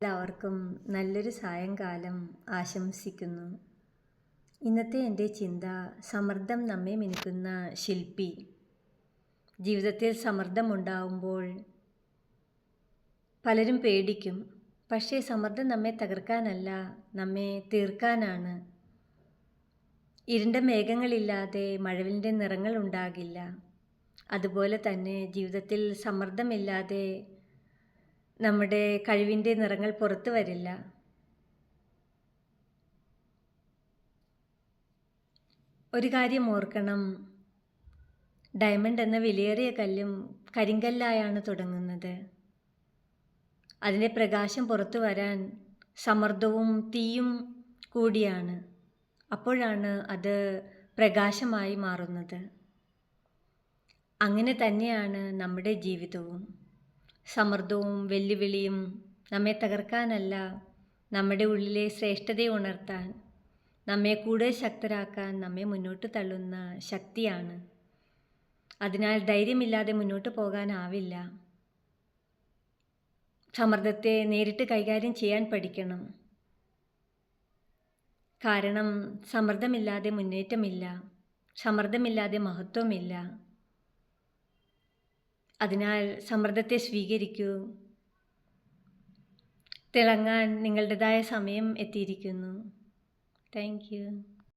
എല്ലാവർക്കും നല്ലൊരു സായങ്കാലം ആശംസിക്കുന്നു. ഇന്നത്തെ എൻ്റെ ചിന്ത, സമ്മർദ്ദം നമ്മെ മിനുക്കുന്ന ശില്പി. ജീവിതത്തിൽ സമ്മർദ്ദമുണ്ടാവുമ്പോൾ പലരും പേടിക്കും. പക്ഷേ സമ്മർദ്ദം നമ്മെ തകർക്കാനല്ല, നമ്മെ തീർക്കാനാണ്. ഇരുണ്ട മേഘങ്ങളില്ലാതെ മഴവില്ലിൻ്റെ നിറങ്ങൾ ഉണ്ടാകില്ല. അതുപോലെ തന്നെ ജീവിതത്തിൽ സമ്മർദ്ദമില്ലാതെ നമ്മുടെ കഴിവിൻ്റെ നിറങ്ങൾ പുറത്തു വരില്ല. ഒരു കാര്യം ഓർക്കണം, ഡയമണ്ട് എന്ന വിലയേറിയ കല്ലും കരിങ്കല്ലായാണ് തുടങ്ങുന്നത്. അതിൻ്റെ പ്രകാശം പുറത്തു വരാൻ സമ്മർദ്ദവും തീയും കൂടിയാണ്. അപ്പോഴാണ് അത് പ്രകാശമായി മാറുന്നത്. അങ്ങനെ തന്നെയാണ് നമ്മുടെ ജീവിതവും. സമ്മർദ്ദവും വെല്ലുവിളിയും നമ്മെ തകർക്കാനല്ല, നമ്മുടെ ഉള്ളിലെ ശ്രേഷ്ഠതയെ ഉണർത്താൻ, നമ്മെ കൂടുതൽ ശക്തരാക്കാൻ, നമ്മെ മുന്നോട്ട് തള്ളുന്ന ശക്തിയാണ്. അതിനാൽ ധൈര്യമില്ലാതെ മുന്നോട്ട് പോകാനാവില്ല. സമ്മർദ്ദത്തെ നേരിട്ട് കൈകാര്യം ചെയ്യാൻ പഠിക്കണം. കാരണം സമ്മർദ്ദമില്ലാതെ മുന്നേറ്റമില്ല, സമ്മർദ്ദമില്ലാതെ മഹത്വമില്ല. അതിനാൽ സമ്മർദ്ദത്തെ സ്വീകരിക്കൂ. തിളങ്ങാൻ നിങ്ങളുടേതായ സമയം എത്തിയിരിക്കുന്നു. Thank you.